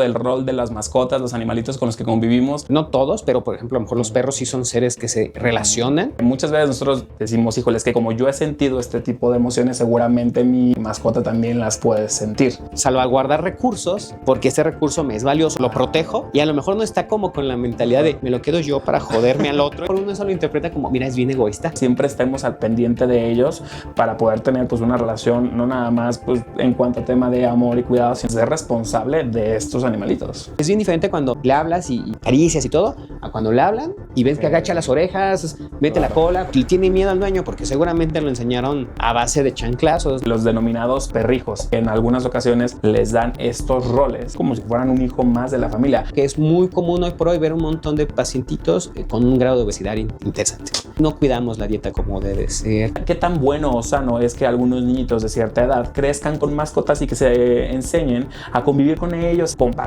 El rol de las mascotas, los animalitos con los que convivimos. No todos, pero por ejemplo, a lo mejor los perros sí son seres que se relacionan. Muchas veces nosotros decimos, híjole, es que como yo he sentido este tipo de emociones, seguramente mi mascota también las puede sentir. Salvaguardar recursos, porque ese recurso me es valioso, lo protejo y a lo mejor no está como con la mentalidad de me lo quedo yo para joderme al otro. Uno eso lo interpreta como, mira, es bien egoísta. Siempre estemos al pendiente de ellos para poder tener pues una relación, no nada más pues en cuanto a tema de amor y cuidado, sino ser responsable de estos animalitos. Es bien diferente cuando le hablas y caricias y todo, a cuando le hablan y ves que agacha las orejas, mete la cola y tiene miedo al dueño porque seguramente lo enseñaron a base de chanclazos. Los denominados perrijos, en algunas ocasiones les dan estos roles como si fueran un hijo más de la familia. Que es muy común hoy por hoy ver un montón de pacientitos con un grado de obesidad interesante. No cuidamos la dieta como debe ser. ¿Qué tan bueno o sano es que algunos niñitos de cierta edad crezcan con mascotas y que se enseñen a convivir con ellos, compartir?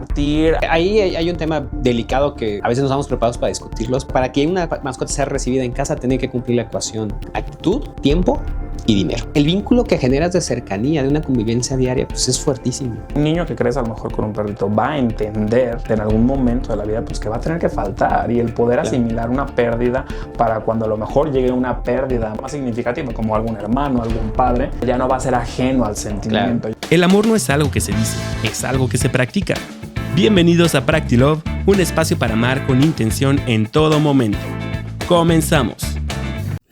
Ahí hay un tema delicado que a veces no estamos preparados para discutirlos. Para que una mascota sea recibida en casa, tiene que cumplir la ecuación actitud, tiempo y dinero. El vínculo que generas de cercanía, de una convivencia diaria, pues es fuertísimo. Un niño que crece a lo mejor con un perrito va a entender en algún momento de la vida pues que va a tener que faltar, y el poder asimilar una pérdida para cuando a lo mejor llegue una pérdida más significativa como algún hermano, algún padre, ya no va a ser ajeno al sentimiento. Claro. El amor no es algo que se dice, es algo que se practica. Bienvenidos a Practilove, un espacio para amar con intención en todo momento. Comenzamos.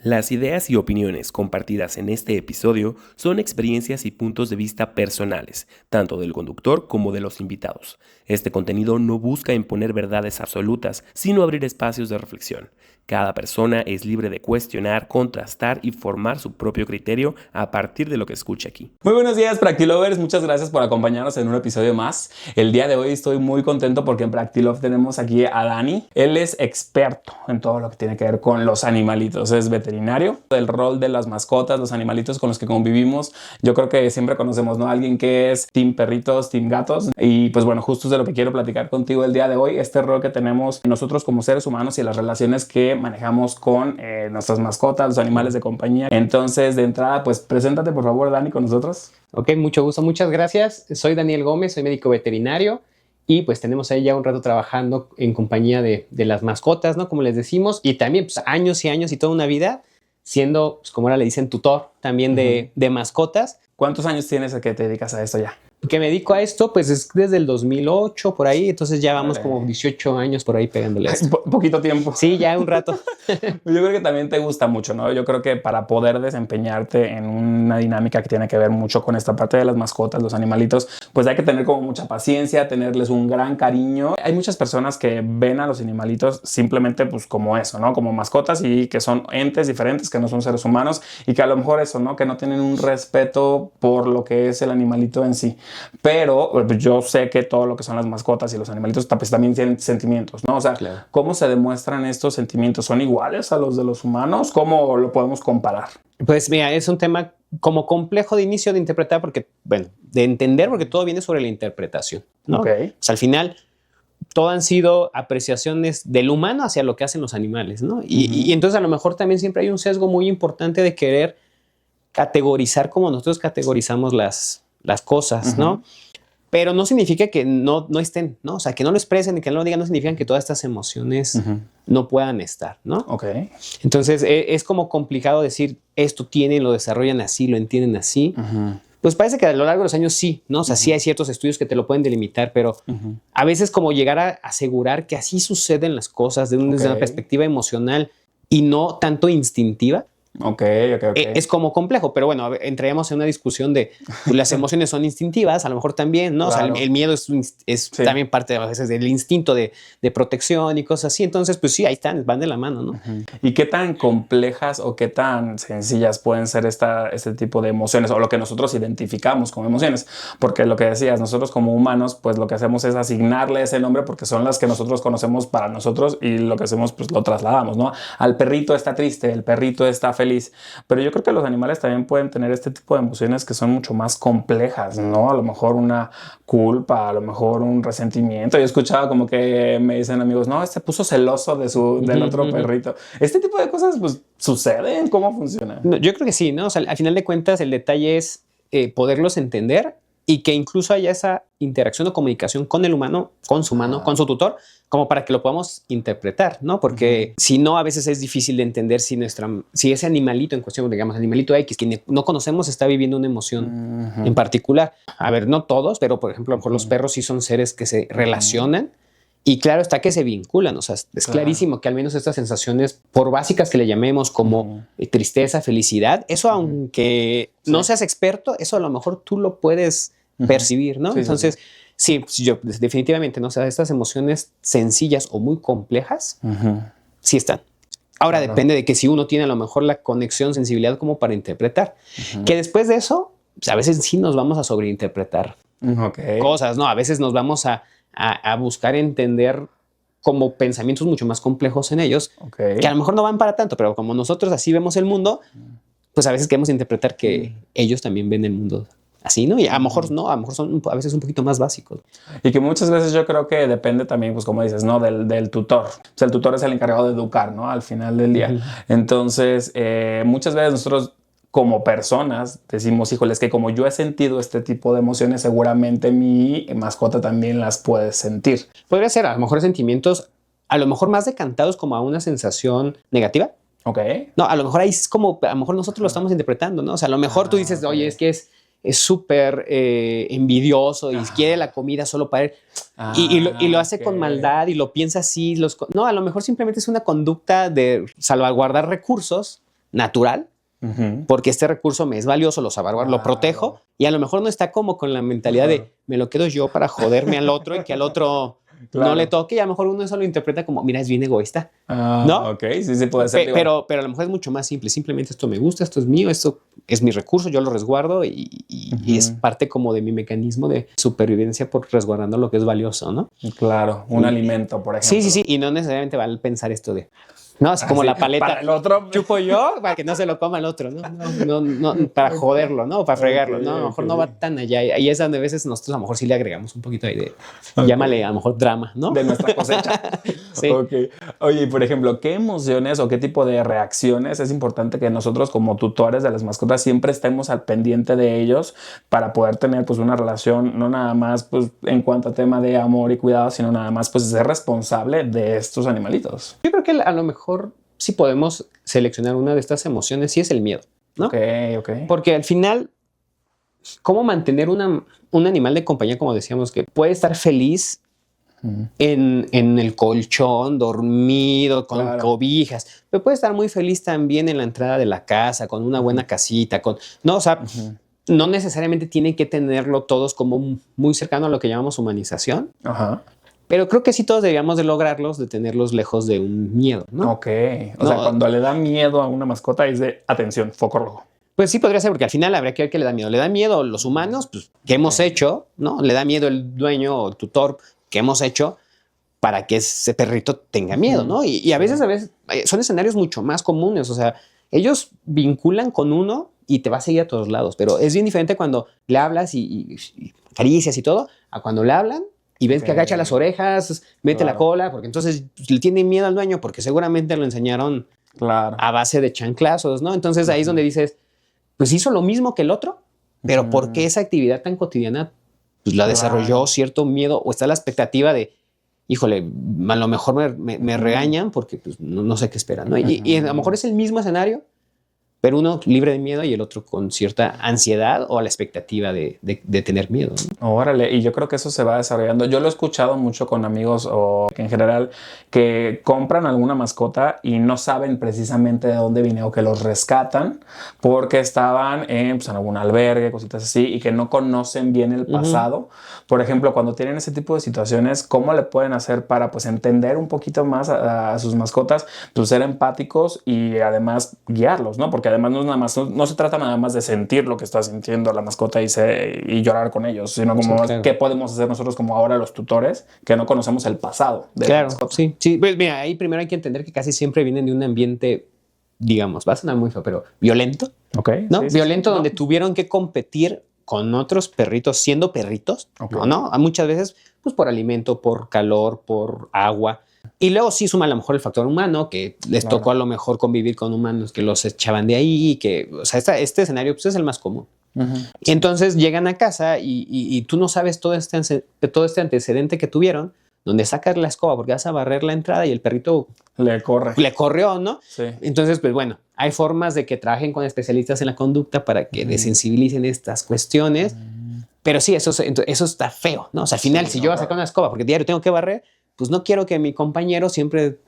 Las ideas y opiniones compartidas en este episodio son experiencias y puntos de vista personales, tanto del conductor como de los invitados. Este contenido no busca imponer verdades absolutas, sino abrir espacios de reflexión. Cada persona es libre de cuestionar, contrastar y formar su propio criterio a partir de lo que escuche aquí. Muy buenos días, Practilovers. Muchas gracias por acompañarnos en un episodio más. El día de hoy estoy muy contento porque en Practilove tenemos aquí a Dani. Él es experto en todo lo que tiene que ver con los animalitos. Es veterinario. El rol de las mascotas, los animalitos con los que convivimos, yo creo que siempre conocemos, ¿no? Alguien que es team perritos, team gatos. Y pues bueno, justo es de lo que quiero platicar contigo el día de hoy. Este rol que tenemos nosotros como seres humanos y las relaciones que manejamos con nuestras mascotas, los animales de compañía. Entonces, de entrada, pues preséntate por favor, Dani, con nosotros. Ok, mucho gusto, muchas gracias. Soy Daniel Gómez, soy médico veterinario y pues tenemos ahí ya un rato trabajando en compañía de las mascotas, ¿no? Como les decimos, y también pues años y años y toda una vida siendo, pues, como ahora le dicen, tutor también de mascotas. ¿Cuántos años tienes a que te dedicas a esto ya? Que me dedico a esto, pues es desde el 2008, por ahí. Entonces ya vamos como 18 años por ahí pegándole a esto. Poquito tiempo. Sí, ya un rato. Yo creo que también te gusta mucho, ¿no? Yo creo que para poder desempeñarte en una dinámica que tiene que ver mucho con esta parte de las mascotas, los animalitos, pues hay que tener como mucha paciencia, tenerles un gran cariño. Hay muchas personas que ven a los animalitos simplemente pues como eso, ¿no? Como mascotas, y que son entes diferentes, que no son seres humanos, y que a lo mejor eso, ¿no? Que no tienen un respeto por lo que es el animalito en sí. Pero yo sé que todo lo que son las mascotas y los animalitos pues también tienen sentimientos, ¿no? O sea, claro. ¿Cómo se demuestran estos sentimientos? ¿Son iguales a los de los humanos? ¿Cómo lo podemos comparar? Pues mira, es un tema como complejo de inicio de interpretar porque, bueno, de entender, porque todo viene sobre la interpretación, ¿no? Okay. O sea, al final todo han sido apreciaciones del humano hacia lo que hacen los animales, ¿no? Y entonces a lo mejor también siempre hay un sesgo muy importante de querer categorizar como nosotros categorizamos las cosas, ¿no? Pero no significa que no estén, ¿no? O sea, que no lo expresen y que no lo digan no significa que todas estas emociones no puedan estar, ¿no? Ok. Entonces, es como complicado decir, esto tienen, lo desarrollan así, lo entienden así. Pues parece que a lo largo de los años sí, ¿no? O sea, sí hay ciertos estudios que te lo pueden delimitar, pero a veces como llegar a asegurar que así suceden las cosas desde una perspectiva emocional y no tanto instintiva. Okay. Es como complejo, pero bueno, entraríamos en una discusión de las emociones son instintivas, a lo mejor también, ¿no? Claro. O sea, el miedo es también parte a veces del instinto de protección y cosas así. Entonces, pues sí, ahí están, van de la mano, ¿no? ¿Y qué tan complejas o qué tan sencillas pueden ser este tipo de emociones o lo que nosotros identificamos como emociones? Porque lo que decías, nosotros como humanos, pues lo que hacemos es asignarle ese nombre porque son las que nosotros conocemos para nosotros, y lo que hacemos, pues lo trasladamos, ¿no? Al perrito está triste, el perrito está feliz, pero yo creo que los animales también pueden tener este tipo de emociones que son mucho más complejas, ¿no? A lo mejor una culpa, a lo mejor un resentimiento. Yo he escuchado como que me dicen amigos, no, se puso celoso del otro perrito. Este tipo de cosas pues suceden. ¿Cómo funciona? No, yo creo que sí, ¿no? O sea, al final de cuentas el detalle es poderlos entender y que incluso haya esa interacción o comunicación con el humano, con su humano, con su tutor, como para que lo podamos interpretar, ¿no? Porque si no, a veces es difícil de entender si ese animalito en cuestión, digamos, animalito X, que no conocemos, está viviendo una emoción en particular. A ver, no todos, pero por ejemplo, a lo mejor los perros sí son seres que se relacionan. Y claro está que se vinculan, o sea, es clarísimo que al menos estas sensaciones, por básicas que le llamemos como tristeza, felicidad, eso aunque no seas experto, eso a lo mejor tú lo puedes percibir, ¿no? Entonces, sí, yo definitivamente, ¿no? O sea, estas emociones sencillas o muy complejas, sí están. Ahora depende de que si uno tiene a lo mejor la conexión, sensibilidad como para interpretar, que después de eso, pues, a veces sí nos vamos a sobreinterpretar cosas, ¿no? A veces nos vamos a buscar entender como pensamientos mucho más complejos en ellos, que a lo mejor no van para tanto, pero como nosotros así vemos el mundo, pues a veces queremos interpretar que ellos también ven el mundo así, ¿no? Y a lo mejor no, a lo mejor son a veces un poquito más básicos. Y que muchas veces yo creo que depende también, pues como dices, ¿no? Del tutor. O sea, el tutor es el encargado de educar, ¿no? Al final del día. Entonces, muchas veces nosotros como personas decimos, híjole, es que como yo he sentido este tipo de emociones, seguramente mi mascota también las puede sentir. Podría ser a lo mejor sentimientos, a lo mejor más decantados como a una sensación negativa. No, a lo mejor ahí es como, a lo mejor nosotros lo estamos interpretando, ¿no? O sea, a lo mejor tú dices, oye, es que es súper envidioso y quiere la comida solo para él y lo hace con maldad y lo piensa así. No, a lo mejor simplemente es una conducta de salvaguardar recursos natural. Porque este recurso me es valioso, lo protejo y a lo mejor no está como con la mentalidad de me lo quedo yo para joderme al otro y que al otro no le toque, y a lo mejor uno eso lo interpreta como mira, es bien egoísta, ¿no? Ok, sí puede ser. Pero a lo mejor es mucho más simple, simplemente esto me gusta, esto es mío, esto es mi recurso, yo lo resguardo y es parte como de mi mecanismo de supervivencia por resguardando lo que es valioso, ¿no? Claro, un alimento, por ejemplo. Sí, y no necesariamente vale pensar esto de no, es como la paleta. Para el otro. Chupo yo para que no se lo coma el otro, no para joderlo, ¿no? Para fregarlo, ¿no? A lo mejor no va tan allá. Y es donde a veces nosotros a lo mejor sí le agregamos un poquito ahí de, llámale a lo mejor drama, ¿no? De nuestra cosecha. Sí. Oye, por ejemplo, ¿qué emociones o qué tipo de reacciones es importante que nosotros como tutores de las mascotas siempre estemos al pendiente de ellos para poder tener pues una relación, no nada más pues en cuanto a tema de amor y cuidado, sino nada más pues ser responsable de estos animalitos? Yo creo que a lo mejor si podemos seleccionar una de estas emociones, sí es el miedo, ¿no? Ok. Porque al final, ¿cómo mantener un animal de compañía, como decíamos, que puede estar feliz en el colchón, dormido, con cobijas, pero puede estar muy feliz también en la entrada de la casa, con una buena casita, no, o sea, no necesariamente tienen que tenerlo todos como muy cercano a lo que llamamos humanización. Pero creo que sí todos deberíamos de lograrlos, de tenerlos lejos de un miedo, ¿no? O sea, cuando le da miedo a una mascota es de atención, foco rojo. Pues sí podría ser, porque al final habría que ver qué le da miedo. ¿Le da miedo los humanos? Pues, ¿qué hemos hecho? ¿No? ¿Le da miedo el dueño o el tutor? ¿Qué hemos hecho para que ese perrito tenga miedo, ¿no? Y a veces son escenarios mucho más comunes. O sea, ellos vinculan con uno y te va a seguir a todos lados. Pero es bien diferente cuando le hablas y caricias y todo, a cuando le hablan y ves que agacha las orejas, mete la cola, porque entonces le tiene miedo al dueño porque seguramente lo enseñaron a base de chanclazos, ¿no? Entonces ahí es donde dices, pues hizo lo mismo que el otro, pero ¿por qué esa actividad tan cotidiana pues la desarrolló cierto miedo o está la expectativa de, híjole, a lo mejor me regañan porque pues, no sé qué esperan, ¿no? Y a lo mejor es el mismo escenario, pero uno libre de miedo y el otro con cierta ansiedad o a la expectativa de tener miedo, ¿no? Órale, y yo creo que eso se va desarrollando. Yo lo he escuchado mucho con amigos o en general que compran alguna mascota y no saben precisamente de dónde viene o que los rescatan porque estaban en algún albergue, cositas así, y que no conocen bien el pasado. Por ejemplo, cuando tienen ese tipo de situaciones, ¿cómo le pueden hacer para pues entender un poquito más a sus mascotas, pues ser empáticos y además guiarlos, ¿no? Porque además no se trata nada más de sentir lo que está sintiendo la mascota y llorar con ellos, sino como qué podemos hacer nosotros como ahora los tutores que no conocemos el pasado de la mascota. Sí. Pues mira, ahí primero hay que entender que casi siempre vienen de un ambiente, digamos, va a sonar muy feo, pero violento. ¿No? Violento donde tuvieron que competir con otros perritos siendo perritos, ¿no? Muchas veces pues por alimento, por calor, por agua. Y luego sí suma a lo mejor el factor humano, que les tocó a lo mejor convivir con humanos que los echaban de ahí, que, o sea, este escenario pues, es el más común. Y entonces llegan a casa y tú no sabes todo este antecedente que tuvieron, donde sacas la escoba porque vas a barrer la entrada y el perrito le corrió, ¿no? Sí. Entonces, pues bueno, hay formas de que trabajen con especialistas en la conducta para que desensibilicen estas cuestiones. Pero sí, eso está feo, ¿no? O sea, al final, si yo voy a sacar una escoba porque diario tengo que barrer, pues no quiero que mi compañero siempre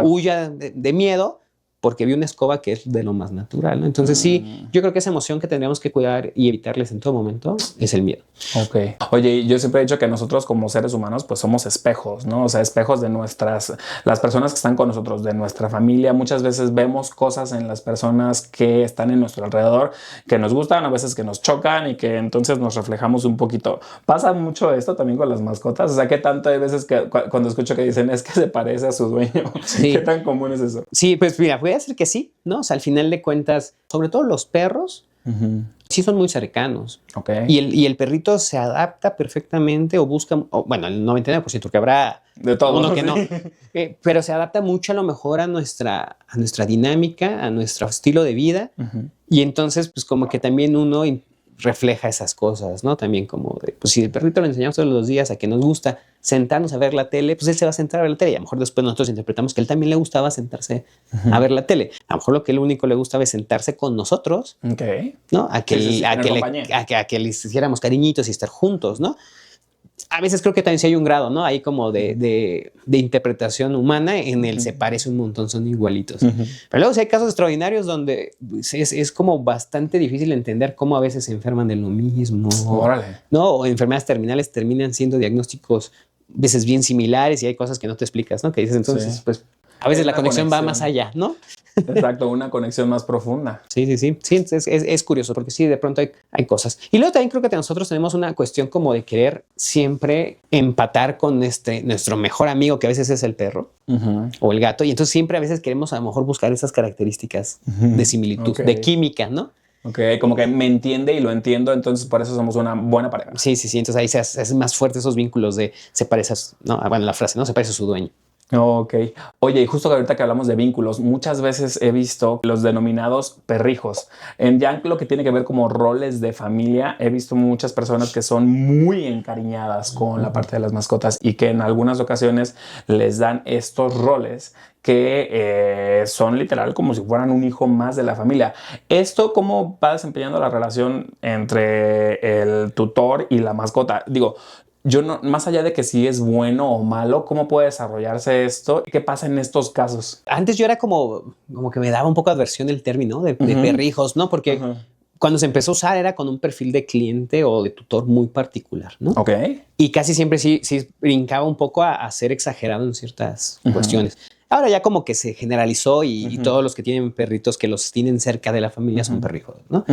huya de miedo porque vi una escoba que es de lo más natural, ¿no? Entonces sí, yo creo que esa emoción que tendríamos que cuidar y evitarles en todo momento es el miedo. Ok. Oye, yo siempre he dicho que nosotros como seres humanos pues somos espejos, ¿no? O sea, espejos de las personas que están con nosotros, de nuestra familia. Muchas veces vemos cosas en las personas que están en nuestro alrededor que nos gustan, a veces que nos chocan y que entonces nos reflejamos un poquito. ¿Pasa mucho esto también con las mascotas? O sea, ¿qué tanto hay veces que cuando escucho que dicen es que se parece a su dueño? Sí. ¿Qué tan común es eso? Sí, pues mira, puede ser que sí, ¿no? O sea, al final de cuentas, sobre todo los perros, sí son muy cercanos. Okay. Y el perrito se adapta perfectamente o busca, bueno, el 99%, porque habrá de todo, uno que no. Pero se adapta mucho a lo mejor a nuestra dinámica, a nuestro estilo de vida. Y entonces, pues como que también uno refleja esas cosas, ¿no? También como de, pues si el perrito lo enseñamos todos los días a que nos gusta sentarnos a ver la tele, pues él se va a sentar a ver la tele y a lo mejor después nosotros interpretamos que él también le gustaba sentarse a ver la tele. A lo mejor lo que él único le gustaba es sentarse con nosotros, ¿no? A que le hiciéramos cariñitos y estar juntos, ¿no? A veces creo que también sí hay un grado, ¿no? Hay como de interpretación humana en el se parece un montón, son igualitos. Pero luego sí hay casos extraordinarios donde es como bastante difícil entender cómo a veces se enferman de lo mismo. Órale. ¿No? O enfermedades terminales terminan siendo diagnósticos a veces bien similares y hay cosas que no te explicas, ¿no? Que dices entonces, pues a veces la conexión va más allá, ¿no? Exacto, una conexión más profunda. Sí, es curioso porque sí, de pronto hay cosas. Y luego también creo que nosotros tenemos una cuestión como de querer siempre empatar con nuestro mejor amigo, que a veces es el perro o el gato, y entonces siempre a veces queremos a lo mejor buscar esas características de similitud, de química, ¿no? Ok, como que me entiende y lo entiendo, entonces por eso somos una buena pareja. Sí, entonces ahí se hacen más fuertes esos vínculos de se parece a la frase, ¿no? Se parece a su dueño. Ok. Oye, y justo ahorita que hablamos de vínculos, muchas veces he visto los denominados perrijos. En ya lo que tiene que ver como roles de familia, he visto muchas personas que son muy encariñadas con la parte de las mascotas y que en algunas ocasiones les dan estos roles que son literal como si fueran un hijo más de la familia. ¿Esto cómo va desempeñando la relación entre el tutor y la mascota? Digo, yo no, más allá de que si es bueno o malo, ¿cómo puede desarrollarse esto? ¿Qué pasa en estos casos? Antes yo era como que me daba un poco de aversión el término de perrijos, ¿no? Porque cuando se empezó a usar era con un perfil de cliente o de tutor muy particular, ¿no? Ok. Y casi siempre sí brincaba un poco a ser exagerado en ciertas cuestiones. Ahora ya como que se generalizó y todos los que tienen perritos que los tienen cerca de la familia son perrijos, ¿no?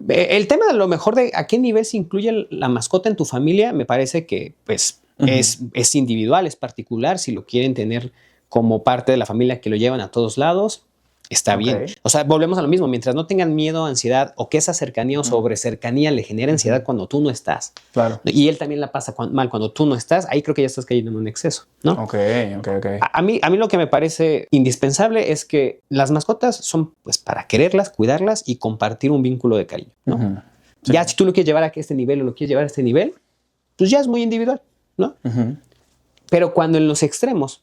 El tema de lo mejor de a qué nivel se incluye la mascota en tu familia, me parece que pues es individual, es particular. Si lo quieren tener como parte de la familia que lo llevan a todos lados, está bien. O sea, volvemos a lo mismo. Mientras no tengan miedo, ansiedad o que esa cercanía o sobre cercanía le genere ansiedad cuando tú no estás. Claro. Y él también la pasa mal cuando tú no estás. Ahí creo que ya estás cayendo en un exceso, ¿no? Ok. A mí lo que me parece indispensable es que las mascotas son pues para quererlas, cuidarlas y compartir un vínculo de cariño, ¿no? Sí. Ya si tú lo quieres llevar a este nivel o lo quieres llevar a este nivel, pues ya es muy individual, ¿no? Pero cuando en los extremos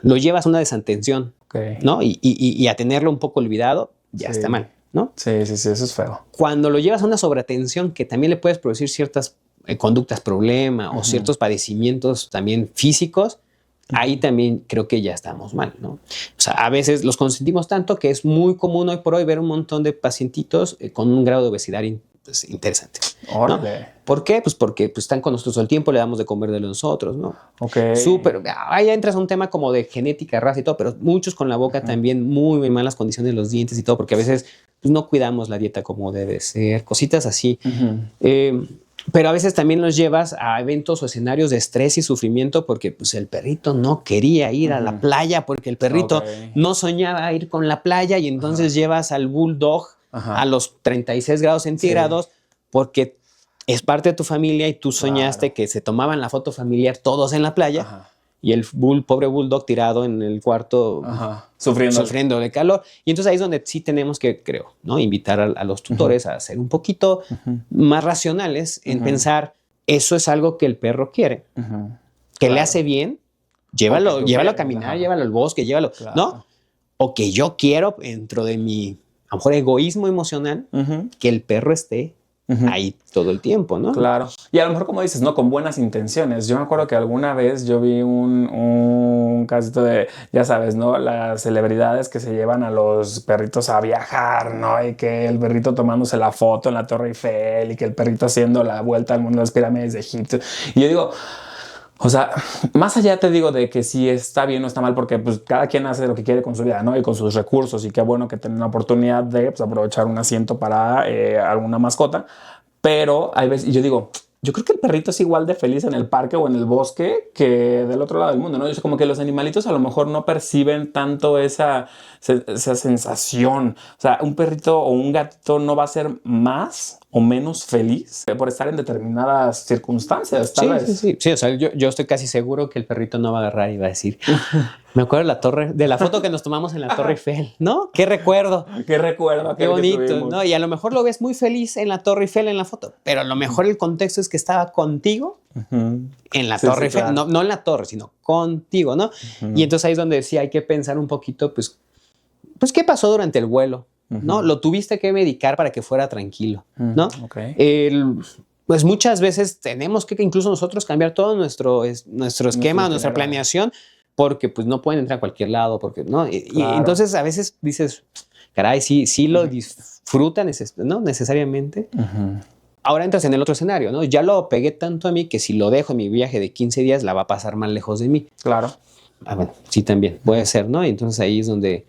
lo llevas a una desatención, ¿no? Y a tenerlo un poco olvidado, ya está mal, ¿no? Sí, eso es feo. Cuando lo llevas a una sobreatención que también le puedes producir ciertas conductas problema o ciertos padecimientos también físicos, ahí también creo que ya estamos mal, ¿no? O sea, a veces los consentimos tanto que es muy común hoy por hoy ver un montón de pacientitos con un grado de obesidad interesante. Órale. ¿No? ¿Por qué? Pues porque están con nosotros todo el tiempo, le damos de comer de nosotros, ¿no? Ok. Súper. Ahí entras a un tema como de genética, raza y todo, pero muchos con la boca también muy malas condiciones de los dientes y todo, porque a veces pues, no cuidamos la dieta como debe ser, cositas así. Pero a veces también los llevas a eventos o escenarios de estrés y sufrimiento porque pues, el perrito no quería ir a la playa, porque el perrito no soñaba ir con la playa y entonces llevas al bulldog a los 36 grados centígrados porque es parte de tu familia y tú soñaste que se tomaban la foto familiar todos en la playa y el pobre bulldog tirado en el cuarto sufriendo de calor. Y entonces ahí es donde sí tenemos que, creo, ¿no? Invitar a los tutores a ser un poquito más racionales en pensar, eso es algo que el perro quiere, que le hace bien, llévalo a caminar, llévalo al bosque, llévalo, ¿no? O que yo quiero, dentro de mi, a lo mejor, egoísmo emocional, que el perro esté ahí todo el tiempo, ¿no? Claro. Y a lo mejor, como dices, ¿no? Con buenas intenciones. Yo me acuerdo que alguna vez yo vi un casito de, ya sabes, ¿no? Las celebridades que se llevan a los perritos a viajar, ¿no? Y que el perrito tomándose la foto en la Torre Eiffel y que el perrito haciendo la vuelta al mundo de las pirámides de Egipto. Y yo digo, o sea, más allá te digo de que si está bien o está mal, porque pues cada quien hace lo que quiere con su vida, ¿no? Y con sus recursos, y qué bueno que tengan la oportunidad de pues, aprovechar un asiento para alguna mascota. Pero hay veces, y yo digo, yo creo que el perrito es igual de feliz en el parque o en el bosque que del otro lado del mundo, ¿no? Yo sé como que los animalitos a lo mejor no perciben tanto esa sensación. O sea, un perrito o un gatito no va a ser más o menos feliz por estar en determinadas circunstancias, tal vez. Sí, o sea, yo estoy casi seguro que el perrito no va a agarrar y va a decir, me acuerdo de la foto que nos tomamos en la Torre Eiffel, ¿no? ¡Qué recuerdo! ¡Qué recuerdo! ¡Qué bonito! ¿No? Y a lo mejor lo ves muy feliz en la Torre Eiffel en la foto, pero a lo mejor el contexto es que estaba contigo en la Torre Eiffel, claro. No en la torre, sino contigo, ¿no? Y entonces ahí es donde sí hay que pensar un poquito, pues ¿qué pasó durante el vuelo? ¿No? Lo tuviste que medicar para que fuera tranquilo, ¿no? Pues muchas veces tenemos que incluso nosotros cambiar todo nuestro esquema, nuestra planeación, porque pues no pueden entrar a cualquier lado, porque no. Y entonces a veces dices, caray, sí lo disfrutan, ¿no? Necesariamente. Ahora entras en el otro escenario, ¿no? Ya lo pegué tanto a mí que si lo dejo en mi viaje de 15 días, la va a pasar más lejos de mí. Claro. Bueno, sí, también puede ser, ¿no? Y entonces ahí es donde,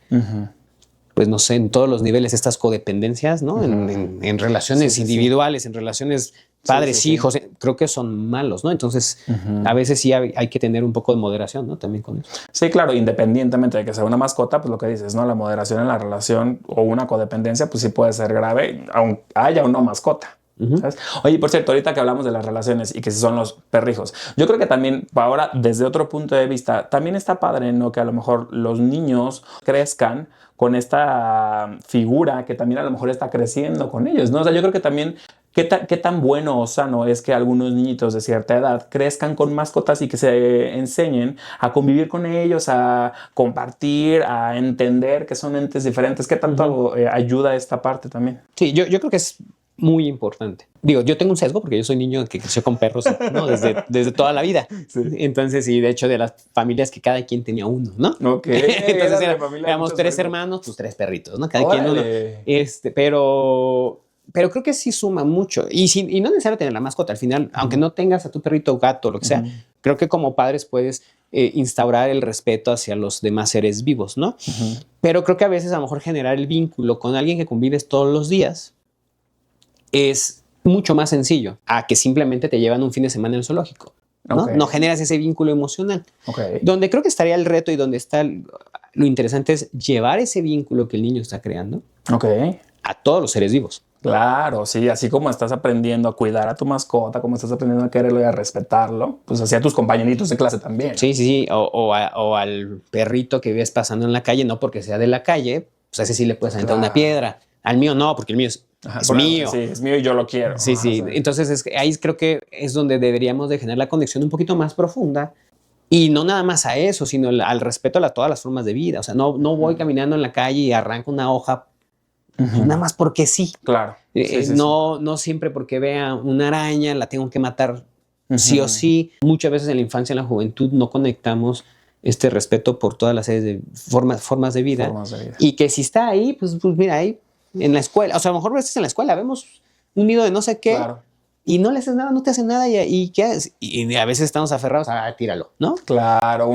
pues no sé, en todos los niveles estas codependencias, ¿no? En relaciones individuales, en relaciones padres-hijos, creo que son malos, ¿no? Entonces, a veces sí hay que tener un poco de moderación, ¿no? También con eso. Sí, claro, independientemente de que sea una mascota, pues lo que dices, ¿no? La moderación en la relación o una codependencia, pues sí puede ser grave, aunque haya una mascota. ¿Sabes? Oye, por cierto, ahorita que hablamos de las relaciones y que si son los perrijos, yo creo que también ahora desde otro punto de vista también está padre, ¿no? Que a lo mejor los niños crezcan con esta figura que también a lo mejor está creciendo con ellos, ¿no? O sea, yo creo que también qué tan bueno o sano es que algunos niñitos de cierta edad crezcan con mascotas y que se enseñen a convivir con ellos, a compartir, a entender que son entes diferentes. ¿Qué tanto ayuda esta parte también? Sí, yo creo que es muy importante. Digo, yo tengo un sesgo porque yo soy niño que creció con perros, ¿no? Desde toda la vida. Sí. Entonces, y de hecho de las familias que cada quien tenía uno, ¿no? Ok. Entonces éramos 3 hermanos, pues 3 perritos, ¿no? Cada quien uno. Pero creo que sí suma mucho. Y no necesariamente tener la mascota. Al final, aunque no tengas a tu perrito o gato, lo que sea, creo que como padres puedes instaurar el respeto hacia los demás seres vivos, ¿no? Pero creo que a veces a lo mejor generar el vínculo con alguien que convives todos los días es mucho más sencillo a que simplemente te llevan un fin de semana en el zoológico, ¿no? No generas ese vínculo emocional. Donde creo que estaría el reto y donde está lo interesante es llevar ese vínculo que el niño está creando a todos los seres vivos. Claro, sí, así como estás aprendiendo a cuidar a tu mascota, como estás aprendiendo a quererlo y a respetarlo, pues así a tus compañeritos de clase también. Sí. O al perrito que ves pasando en la calle, no porque sea de la calle, pues a ese sí le puedes aventar una piedra. Al mío no, porque el mío es mío. Sí, es mío y yo lo quiero. Sí. Entonces ahí creo que es donde deberíamos de generar la conexión un poquito más profunda y no nada más a eso, sino al respeto a todas las formas de vida. O sea, no voy caminando en la calle y arranco una hoja nada más porque sí. Claro. No siempre porque vea una araña la tengo que matar sí o sí. Muchas veces en la infancia, en la juventud no conectamos este respeto por todas las series de formas de vida. Y que si está ahí, pues mira, ahí en la escuela, o sea, a lo mejor veces en la escuela vemos un nido de no sé qué y no le haces nada, no te hacen nada y ¿qué haces? Y a veces estamos aferrados a tíralo, ¿no? Claro,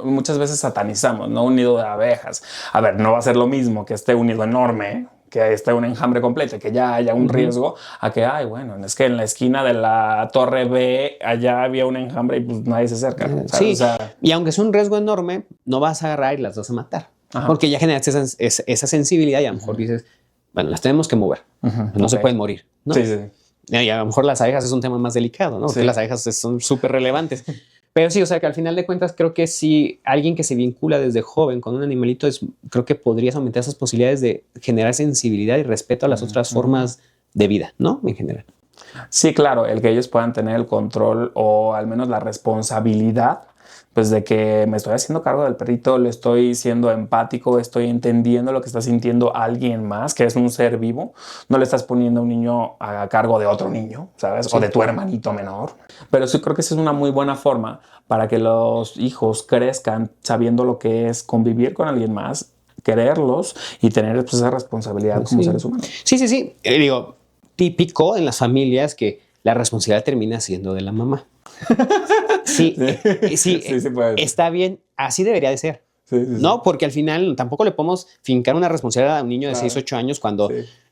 muchas veces satanizamos, ¿no? Un nido de abejas. A ver, no va a ser lo mismo que esté un nido enorme, que esté un enjambre completo, que ya haya un riesgo, a que, bueno, es que en la esquina de la torre B allá había un enjambre y pues nadie se acerca. Sí, o sea, y aunque es un riesgo enorme, no vas a agarrar y las vas a matar. Porque ya generaste esa sensibilidad y a lo mejor dices, bueno, las tenemos que mover, no se pueden morir, ¿no? Sí. Y a lo mejor las abejas es un tema más delicado, ¿no? Porque las abejas son súper relevantes. Pero sí, o sea, que al final de cuentas creo que si alguien que se vincula desde joven con un animalito, creo que podrías aumentar esas posibilidades de generar sensibilidad y respeto a las otras formas de vida, ¿no? En general. Sí, claro, el que ellos puedan tener el control o al menos la responsabilidad, pues de que me estoy haciendo cargo del perrito, le estoy siendo empático, estoy entendiendo lo que está sintiendo alguien más, que es un ser vivo. No le estás poniendo a un niño a cargo de otro niño, ¿sabes? Sí. O de tu hermanito menor. Pero sí creo que esa es una muy buena forma para que los hijos crezcan sabiendo lo que es convivir con alguien más, quererlos y tener pues, esa responsabilidad como seres humanos. Sí. Digo, típico en las familias que la responsabilidad termina siendo de la mamá. Sí, está bien, así debería de ser. No, porque al final tampoco le podemos fincar una responsabilidad a un niño de 6, 8 años cuando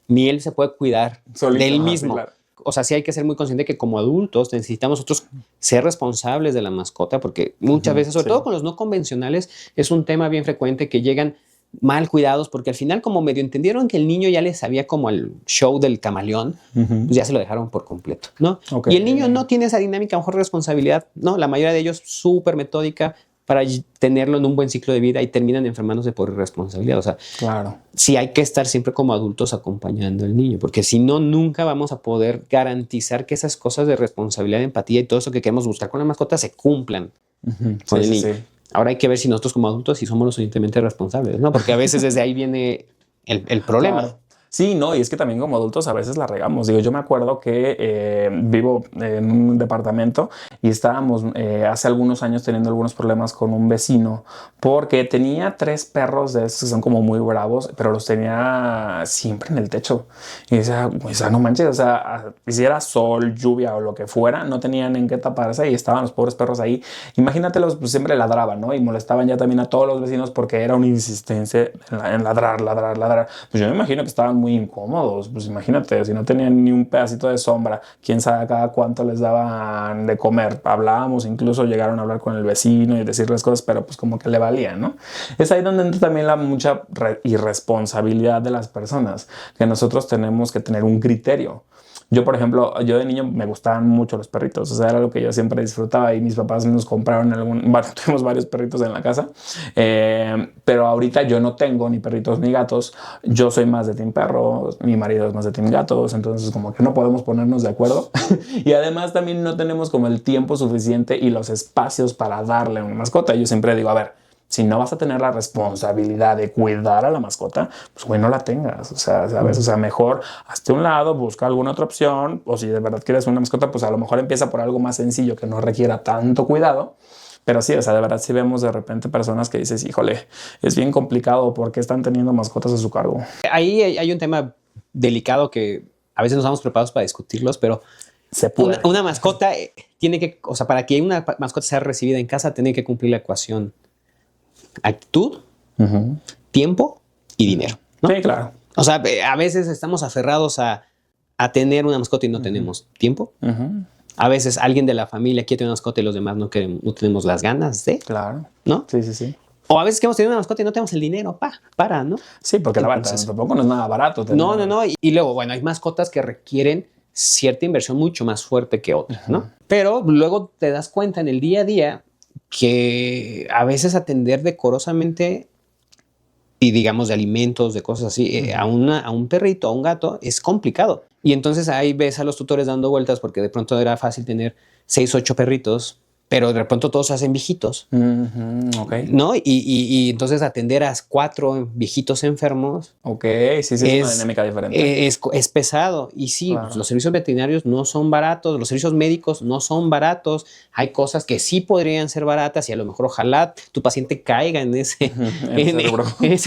ni él se puede cuidar solito, de él mismo. Claro. O sea, sí hay que ser muy consciente que como adultos necesitamos nosotros ser responsables de la mascota, porque muchas veces, sobre todo con los no convencionales, es un tema bien frecuente que llegan mal cuidados, porque al final como medio entendieron que el niño ya les sabía como el show del camaleón, pues ya se lo dejaron por completo, ¿no? Okay. Y el niño no tiene esa dinámica, a lo mejor responsabilidad, ¿no? La mayoría de ellos súper metódica para tenerlo en un buen ciclo de vida y terminan enfermándose por irresponsabilidad. O sea, claro, sí hay que estar siempre como adultos acompañando al niño, porque si no, nunca vamos a poder garantizar que esas cosas de responsabilidad, empatía y todo eso que queremos buscar con la mascota se cumplan con el niño. Ahora hay que ver si nosotros como adultos si somos lo suficientemente responsables, ¿no? Porque a veces desde ahí viene el problema. Claro. Sí, no, y es que también como adultos a veces la regamos. Digo, yo me acuerdo que vivo en un departamento y estábamos hace algunos años teniendo algunos problemas con un vecino porque tenía 3 perros de esos que son como muy bravos, pero los tenía siempre en el techo. Y decía, no manches, o sea, si era sol, lluvia o lo que fuera, no tenían en qué taparse y estaban los pobres perros ahí. Imagínatelos, pues siempre ladraban, ¿no? Y molestaban ya también a todos los vecinos porque era una insistencia en ladrar. Pues yo me imagino que estaban muy incómodos, pues imagínate, si no tenían ni un pedacito de sombra, quién sabe cada cuánto les daban de comer. Hablábamos, incluso llegaron a hablar con el vecino y decirles cosas, pero pues como que le valía, ¿no? Es ahí donde entra también la mucha irresponsabilidad de las personas, que nosotros tenemos que tener un criterio. Yo, por ejemplo, yo de niño me gustaban mucho los perritos, o sea, era lo que yo siempre disfrutaba y mis papás nos compraron tuvimos varios perritos en la casa, pero ahorita yo no tengo ni perritos ni gatos, yo soy más de team perros, mi marido es más de team gatos, entonces como que no podemos ponernos de acuerdo y además también no tenemos como el tiempo suficiente y los espacios para darle una mascota. Yo siempre digo, a ver, si no vas a tener la responsabilidad de cuidar a la mascota, pues güey, no la tengas. O sea, ¿sabes? O sea, mejor hazte un lado, busca alguna otra opción. O si de verdad quieres una mascota, pues a lo mejor empieza por algo más sencillo que no requiera tanto cuidado. Pero sí, o sea, de verdad sí vemos de repente personas que dices, híjole, es bien complicado porque están teniendo mascotas a su cargo. Ahí hay un tema delicado que a veces nos estamos preparados para discutirlos, pero se puede. Una mascota tiene que, o sea, para que una mascota sea recibida en casa, tiene que cumplir la ecuación actitud, tiempo y dinero, ¿no? Sí, claro. O sea, a veces estamos aferrados a tener una mascota y no tenemos tiempo. A veces alguien de la familia quiere tener una mascota y los demás no tenemos las ganas de. Claro. ¿No? Sí. O a veces queremos tener una mascota y no tenemos el dinero para, ¿no? Sí, porque la verdad tampoco no es nada barato. No. Y luego, bueno, hay mascotas que requieren cierta inversión mucho más fuerte que otras, ¿no? Pero luego te das cuenta en el día a día que a veces atender decorosamente y digamos de alimentos, de cosas así, a un perrito, a un gato, es complicado. Y entonces ahí ves a los tutores dando vueltas porque de pronto era fácil tener 6, 8 perritos, pero de pronto todos se hacen viejitos. Okay. ¿No? Y entonces atender a 4 viejitos enfermos. Ok, sí, es una dinámica diferente. Es pesado. Y sí, claro, pues los servicios veterinarios no son baratos, los servicios médicos no son baratos. Hay cosas que sí podrían ser baratas y a lo mejor ojalá tu paciente caiga en ese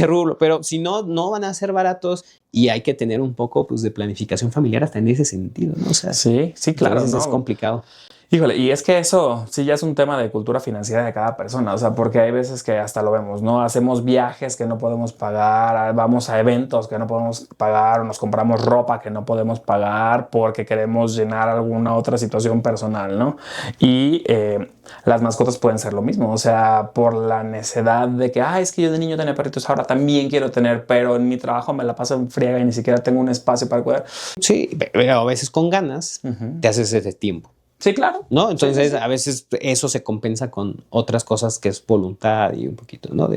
rubro. Pero si no, no van a ser baratos y hay que tener un poco pues, de planificación familiar hasta en ese sentido, ¿no? O sea, sí, claro. ¿no? Es complicado. Híjole, y es que eso sí ya es un tema de cultura financiera de cada persona, o sea, porque hay veces que hasta lo vemos, ¿no? Hacemos viajes que no podemos pagar, vamos a eventos que no podemos pagar, o nos compramos ropa que no podemos pagar porque queremos llenar alguna otra situación personal, ¿no? Y las mascotas pueden ser lo mismo, o sea, por la necedad de que, es que yo de niño tenía perritos, ahora también quiero tener, pero en mi trabajo me la paso en friega y ni siquiera tengo un espacio para cuidar. Sí, pero a veces con ganas te haces ese tiempo. Sí, claro. ¿No? Entonces, Sí. a veces eso se compensa con otras cosas que es voluntad y un poquito, ¿no?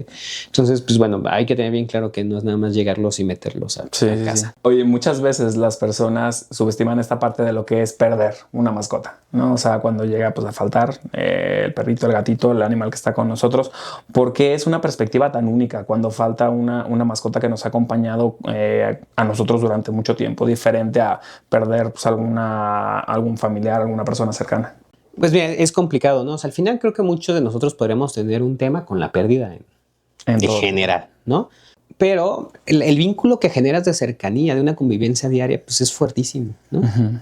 Entonces, pues bueno, hay que tener bien claro que no es nada más llegarlos y meterlos a casa. Sí. Oye, muchas veces las personas subestiman esta parte de lo que es perder una mascota, ¿no? O sea, cuando llega pues a faltar el perrito, el gatito, el animal que está con nosotros, porque es una perspectiva tan única cuando falta una mascota que nos ha acompañado a nosotros durante mucho tiempo, diferente a perder pues algún familiar, alguna persona cercana. Pues bien, es complicado, ¿no? O sea, al final creo que muchos de nosotros podríamos tener un tema con la pérdida en general, ¿no? Pero el vínculo que generas de cercanía, de una convivencia diaria, pues es fuertísimo, ¿no? Uh-huh.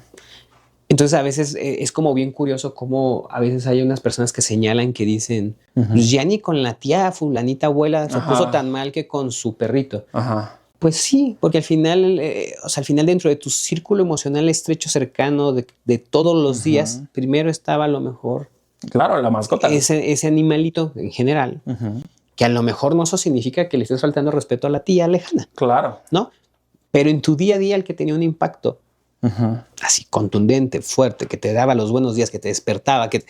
Entonces a veces es como bien curioso cómo a veces hay unas personas que señalan que dicen, uh-huh, pues ya ni con la tía fulanita abuela se puso tan mal que con su perrito. Ajá. Pues sí, porque al final, al final dentro de tu círculo emocional estrecho, cercano, de todos los días, primero estaba a lo mejor... Claro, la mascota. Ese animalito en general, que a lo mejor no eso significa que le estés faltando respeto a la tía lejana. Claro. ¿No? Pero en tu día a día el que tenía un impacto así contundente, fuerte, que te daba los buenos días, que te despertaba, que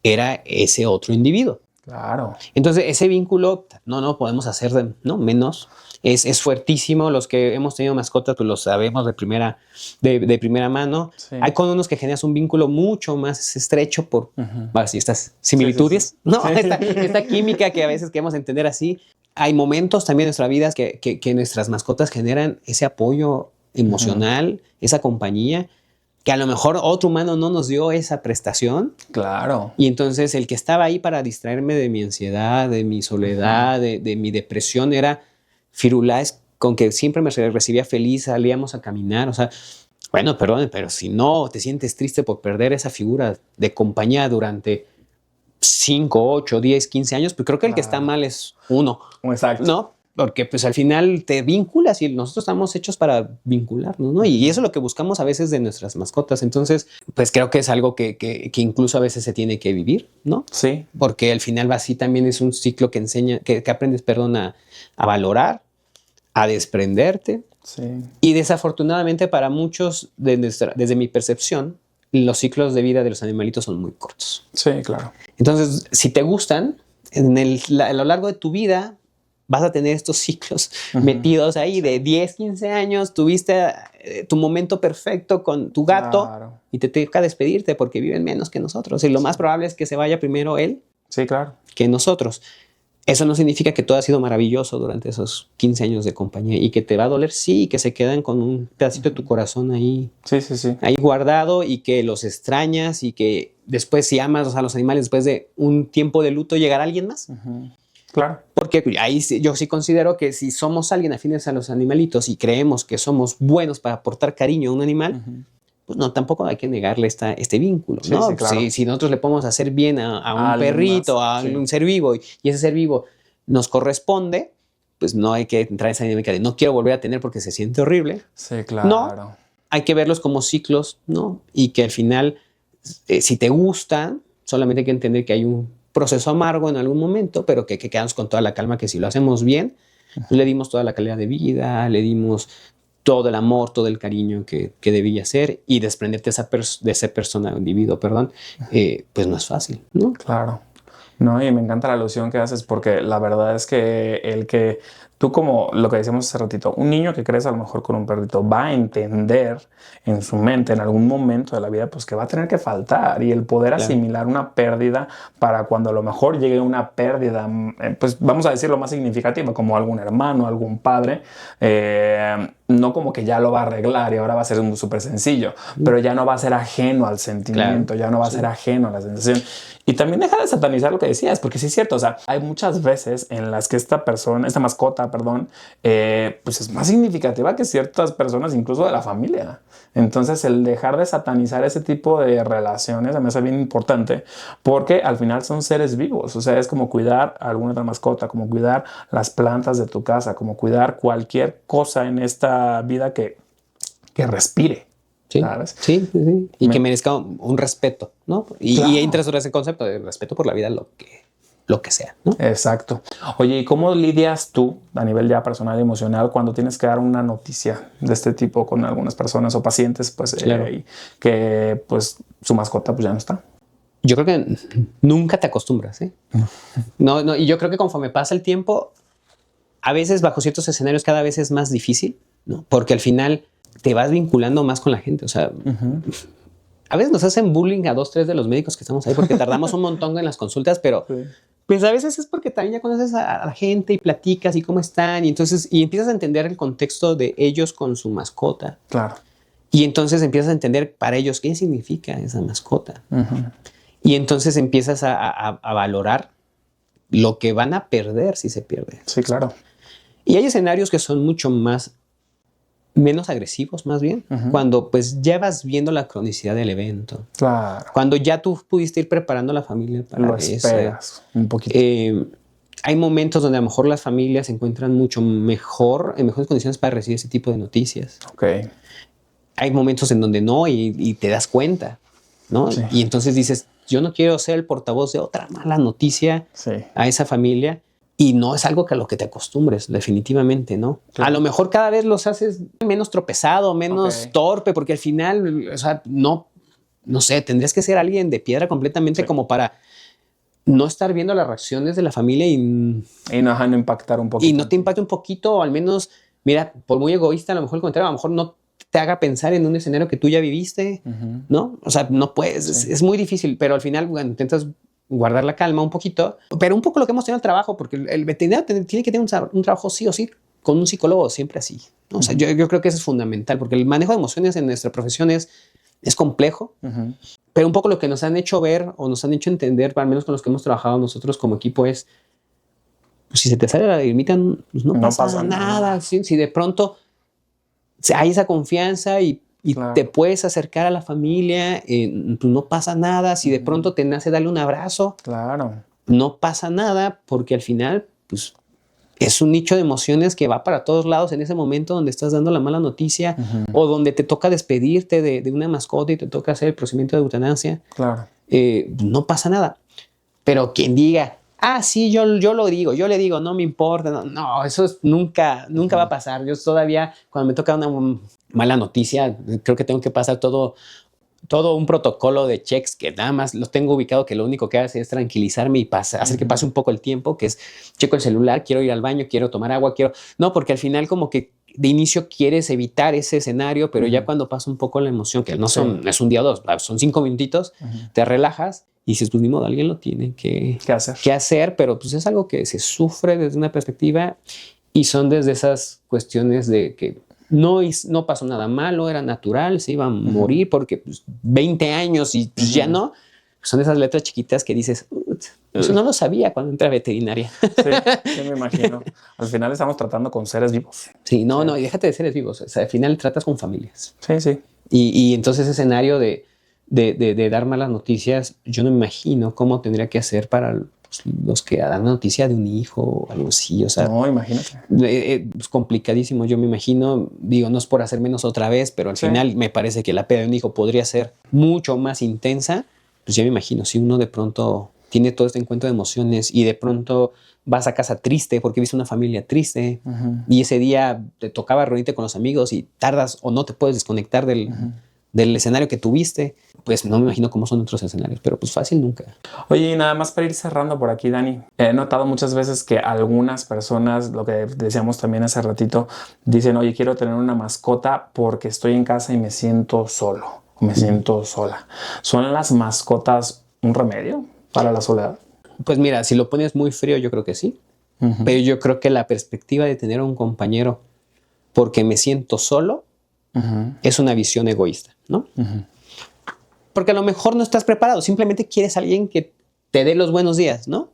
era ese otro individuo. Claro. Entonces ese vínculo no podemos hacer menos. Es fuertísimo. Los que hemos tenido mascotas, pues lo sabemos de primera mano. Sí. Hay con unos que generas un vínculo mucho más estrecho por así, estas similitudes, sí. ¿No? Sí. Esta química que a veces queremos entender así. Hay momentos también en nuestra vida que nuestras mascotas generan ese apoyo emocional, esa compañía, que a lo mejor otro humano no nos dio esa prestación. Claro. Y entonces el que estaba ahí para distraerme de mi ansiedad, de mi soledad, de mi depresión era Firulais, con que siempre me recibía feliz, salíamos a caminar. O sea, bueno, perdón, pero si no te sientes triste por perder esa figura de compañía durante 5, 8, 10, 15 años, pues creo que el que está mal es uno. Exacto. ¿No? Porque pues al final te vinculas y nosotros estamos hechos para vincularnos, ¿no? Y eso es lo que buscamos a veces de nuestras mascotas. Entonces, pues creo que es algo que incluso a veces se tiene que vivir, ¿no? Sí. Porque al final así también es un ciclo que enseña, que aprendes, a valorar, a desprenderte. Sí. Y desafortunadamente para muchos, desde mi percepción, los ciclos de vida de los animalitos son muy cortos. Sí, claro. Entonces, si te gustan, a lo largo de tu vida vas a tener estos ciclos metidos ahí de 10, 15 años, tuviste tu momento perfecto con tu gato, claro, y te toca despedirte porque viven menos que nosotros. Y lo más probable es que se vaya primero él, sí, claro, que nosotros. Eso no significa que todo ha sido maravilloso durante esos 15 años de compañía y que te va a doler, sí, que se quedan con un pedacito de tu corazón ahí, sí, ahí guardado, y que los extrañas, y que después, si amas a los animales, después de un tiempo de luto, llegará alguien más. Claro. Porque ahí yo sí considero que si somos alguien afines a los animalitos y creemos que somos buenos para aportar cariño a un animal, pues no, tampoco hay que negarle este vínculo, sí, ¿no? Sí, claro. Si nosotros le podemos hacer bien a un perrito, a un ser vivo, y ese ser vivo nos corresponde, pues no hay que entrar en esa dinámica de no quiero volver a tener porque se siente horrible. Sí, claro. No, hay que verlos como ciclos, ¿no? Y que al final, si te gustan, solamente hay que entender que hay un proceso amargo en algún momento, pero que quedamos con toda la calma, que si lo hacemos bien, pues le dimos toda la calidad de vida, le dimos todo el amor, todo el cariño que debía ser, y desprenderte de esa persona, individuo, pues no es fácil, ¿no? Claro. No, y me encanta la alusión que haces, porque la verdad es que tú, como lo que decíamos hace ratito, un niño que crece a lo mejor con un perrito va a entender en su mente en algún momento de la vida pues que va a tener que faltar, y el poder asimilar una pérdida para cuando a lo mejor llegue una pérdida, pues vamos a decir lo más significativa, como algún hermano, algún padre, no como que ya lo va a arreglar y ahora va a ser súper sencillo, pero ya no va a ser ajeno al sentimiento, ya no va a ser ajeno a la sensación. Y también deja de satanizar lo que decías, porque sí es cierto, o sea, hay muchas veces en las que esta mascota, pues es más significativa que ciertas personas, incluso de la familia. Entonces, el dejar de satanizar ese tipo de relaciones a mí me hace bien importante, porque al final son seres vivos. O sea, es como cuidar a alguna otra mascota, como cuidar las plantas de tu casa, como cuidar cualquier cosa en esta vida que respire. Sí, ¿sabes? Sí. Y que merezca un respeto, ¿no? Y entra sobre ese concepto de respeto por la vida, lo que lo que sea, ¿no? Exacto. Oye, ¿y cómo lidias tú a nivel ya personal y emocional cuando tienes que dar una noticia de este tipo con algunas personas o pacientes, pues, Claro. que pues su mascota pues ya no está? Yo creo que nunca te acostumbras, ¿eh? No, y yo creo que conforme pasa el tiempo, a veces bajo ciertos escenarios cada vez es más difícil, ¿no? Porque al final te vas vinculando más con la gente. O sea, a veces nos hacen bullying a 2, 3 de los médicos que estamos ahí porque tardamos un montón en las consultas, pero Sí. pues a veces es porque también ya conoces a la gente y platicas y cómo están y entonces y empiezas a entender el contexto de ellos con su mascota Claro. y entonces empiezas a entender para ellos qué significa esa mascota. Y entonces empiezas a valorar lo que van a perder si se pierde. Sí, claro. Y hay escenarios que son mucho menos agresivos, más bien, cuando pues ya vas viendo la cronicidad del evento. Claro. Cuando ya tú pudiste ir preparando a la familia para Lo eso. esperas un poquito. Hay momentos donde a lo mejor las familias se encuentran mucho mejor, en mejores condiciones para recibir ese tipo de noticias. Ok. Hay momentos en donde no y te das cuenta, ¿no? Sí. Y entonces dices, yo no quiero ser el portavoz de otra mala noticia Sí. a esa familia y no es algo que a lo que te acostumbres, definitivamente, ¿no? Claro. A lo mejor cada vez los haces menos tropezado, menos torpe, porque al final, o sea, no sé, tendrías que ser alguien de piedra completamente como para no estar viendo las reacciones de la familia y no dejan impactar un poquito. y no te impacte un poquito, o al menos, mira, por muy egoísta, a lo mejor el comentario, a lo mejor no te haga pensar en un escenario que tú ya viviste, ¿no? O sea, no puedes, es muy difícil, pero al final, bueno, intentas guardar la calma un poquito, pero un poco lo que hemos tenido en el trabajo, porque el veterinario tiene que tener un trabajo sí o sí con un psicólogo siempre así, ¿no? O sea, yo creo que eso es fundamental, porque el manejo de emociones en nuestra profesión es complejo, pero un poco lo que nos han hecho ver o nos han hecho entender, al menos con los que hemos trabajado nosotros como equipo, es pues, si se te sale la lagrimita, pues no pasa nada. Si de pronto hay esa confianza y claro, te puedes acercar a la familia, pues no pasa nada. Si de pronto te nace darle un abrazo, claro, no pasa nada, porque al final pues es un nicho de emociones que va para todos lados en ese momento donde estás dando la mala noticia o donde te toca despedirte de una mascota y te toca hacer el procedimiento de eutanasia. Claro. No pasa nada. Pero quien diga, sí, yo lo digo, yo le digo, no me importa. No, eso nunca va a pasar. Yo todavía, cuando me toca una mala noticia, creo que tengo que pasar todo un protocolo de checks que nada más los tengo ubicado, que lo único que hace es tranquilizarme y hacer que pase un poco el tiempo, que es checo el celular, quiero ir al baño, quiero tomar agua, no, porque al final como que de inicio quieres evitar ese escenario, pero ya cuando pasa un poco la emoción, que no es un día o dos, son 5 minutitos, te relajas y dices, pues ni modo, alguien lo tiene que hacer, pero pues es algo que se sufre desde una perspectiva y son desde esas cuestiones de que no pasó nada malo, era natural, se iba a morir porque pues, 20 años y pues, ya no. Son esas letras chiquitas que dices, eso no lo sabía cuando entré a veterinaria. Sí, me imagino. Al final estamos tratando con seres vivos. Sí, no, y déjate de seres vivos. O sea, al final tratas con familias. Sí. Y entonces ese escenario de dar malas noticias, yo no me imagino cómo tendría que hacer para los que dan noticia de un hijo o algo así, o sea, no, imagínate. Es complicadísimo, yo me imagino, digo, no es por hacer menos otra vez, pero al final me parece que la pérdida de un hijo podría ser mucho más intensa. Pues ya me imagino, si uno de pronto tiene todo este encuentro de emociones y de pronto vas a casa triste porque viste una familia triste y ese día te tocaba reunirte con los amigos y tardas o no te puedes desconectar del escenario que tuviste, pues no me imagino cómo son otros escenarios, pero pues fácil nunca. Oye, y nada más para ir cerrando por aquí, Dani, he notado muchas veces que algunas personas, lo que decíamos también hace ratito, dicen, oye, quiero tener una mascota porque estoy en casa y me siento solo, me siento sola. ¿Son las mascotas un remedio para la soledad? Pues mira, si lo pones muy frío, yo creo que sí, pero yo creo que la perspectiva de tener a un compañero porque me siento solo es una visión egoísta, ¿no? Porque a lo mejor no estás preparado, simplemente quieres a alguien que te dé los buenos días, ¿no?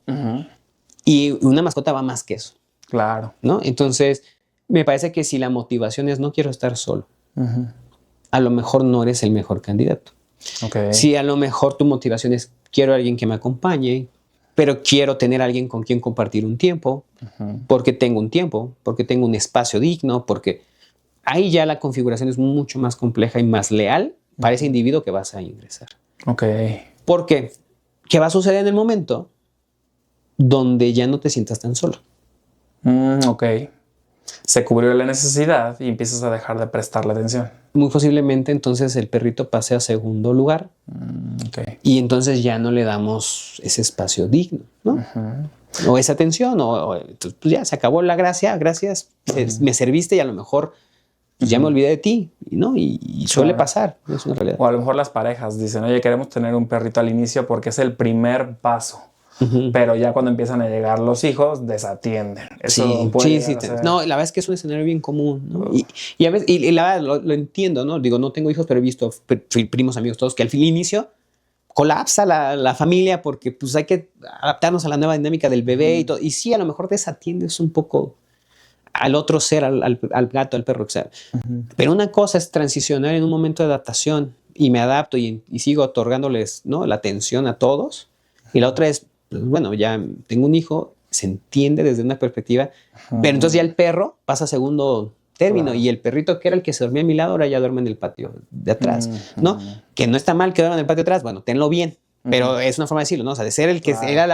Y una mascota va más que eso. Claro. ¿No? Entonces, me parece que si la motivación es no quiero estar solo, a lo mejor no eres el mejor candidato. Okay. Si a lo mejor tu motivación es quiero a alguien que me acompañe, pero quiero tener a alguien con quien compartir un tiempo, porque tengo un tiempo, porque tengo un espacio digno, porque ahí ya la configuración es mucho más compleja y más leal para ese individuo que vas a ingresar. Ok. Porque, ¿qué va a suceder en el momento? donde ya no te sientas tan solo. Ok. Se cubrió la necesidad y empiezas a dejar de prestarle atención. Muy posiblemente entonces el perrito pase a segundo lugar. Ok. Y entonces ya no le damos ese espacio digno, ¿no? O esa atención, entonces, pues ya se acabó la gracia, gracias, me serviste y a lo mejor pues, ya me olvidé de ti, ¿no? Y suele pasar, es una realidad. O a lo mejor las parejas dicen, oye, queremos tener un perrito al inicio porque es el primer paso. Pero ya cuando empiezan a llegar los hijos, desatienden. Eso sí. No, la verdad es que es un escenario bien común, ¿no? Y a veces, y la verdad lo entiendo, ¿no? Digo, no tengo hijos, pero he visto primos, amigos, todos, que al inicio colapsa la familia porque pues hay que adaptarnos a la nueva dinámica del bebé y todo. Y sí, a lo mejor desatiendes un poco al otro ser, al gato, al perro, etc. Pero una cosa es transicionar en un momento de adaptación y me adapto y sigo otorgándoles, ¿no?, la atención a todos. Y la otra es, pues, bueno, ya tengo un hijo, se entiende desde una perspectiva, pero entonces ya el perro pasa a segundo término y el perrito que era el que se dormía a mi lado ahora ya duerme en el patio de atrás, ¿no? Que no está mal que duerma en el patio de atrás, bueno, tenlo bien, pero es una forma de decirlo, ¿no? O sea, de ser el que era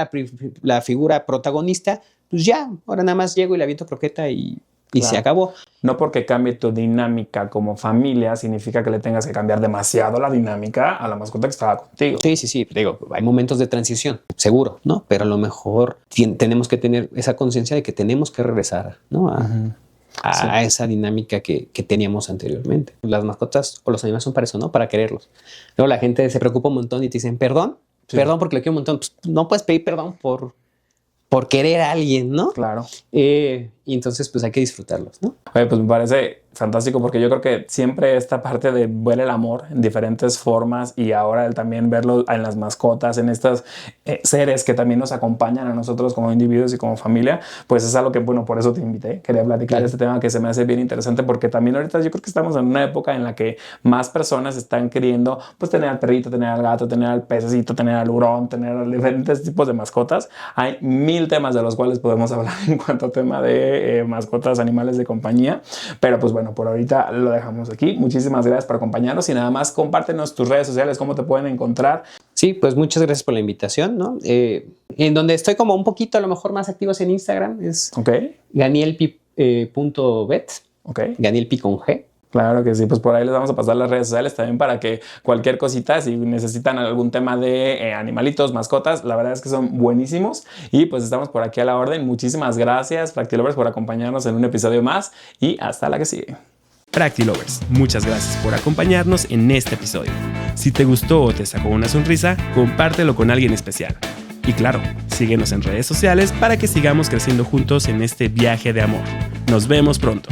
la figura protagonista, pues ya, ahora nada más llego y le aviento croqueta y se acabó. No porque cambie tu dinámica como familia significa que le tengas que cambiar demasiado la dinámica a la mascota que estaba contigo. Sí. Digo, hay momentos de transición, seguro, ¿no? Pero a lo mejor tenemos que tener esa conciencia de que tenemos que regresar, ¿no? A esa dinámica que teníamos anteriormente. Las mascotas o los animales son para eso, ¿no? Para quererlos. Luego la gente se preocupa un montón y te dicen, perdón porque le quiero un montón. Pues no puedes pedir perdón por querer a alguien, ¿no? Claro. Y entonces pues hay que disfrutarlos, ¿no? Oye, pues me parece fantástico porque yo creo que siempre esta parte de ver el amor en diferentes formas y ahora el también verlo en las mascotas, en estos seres que también nos acompañan a nosotros como individuos y como familia, pues es algo que, bueno, por eso te invité. Quería platicar de este tema que se me hace bien interesante porque también ahorita yo creo que estamos en una época en la que más personas están queriendo pues tener al perrito, tener al gato, tener al pececito, tener al hurón, tener diferentes tipos de mascotas. Hay 1000 temas de los cuales podemos hablar en cuanto a tema de mascotas, animales de compañía, pero pues bueno, por ahorita lo dejamos aquí. Muchísimas gracias por acompañarnos y nada más compártenos tus redes sociales, cómo te pueden encontrar. Sí, pues muchas gracias por la invitación, ¿no? En donde estoy como un poquito a lo mejor más activos en Instagram es ganielpi.vet, Ganielpi con G. Claro que sí, pues por ahí les vamos a pasar las redes sociales también para que cualquier cosita, si necesitan algún tema de animalitos, mascotas, la verdad es que son buenísimos y pues estamos por aquí a la orden. Muchísimas gracias, Practilovers, por acompañarnos en un episodio más y hasta la que sigue. Practilovers, muchas gracias por acompañarnos en este episodio. Si te gustó o te sacó una sonrisa, compártelo con alguien especial. Y claro, síguenos en redes sociales para que sigamos creciendo juntos en este viaje de amor. Nos vemos pronto.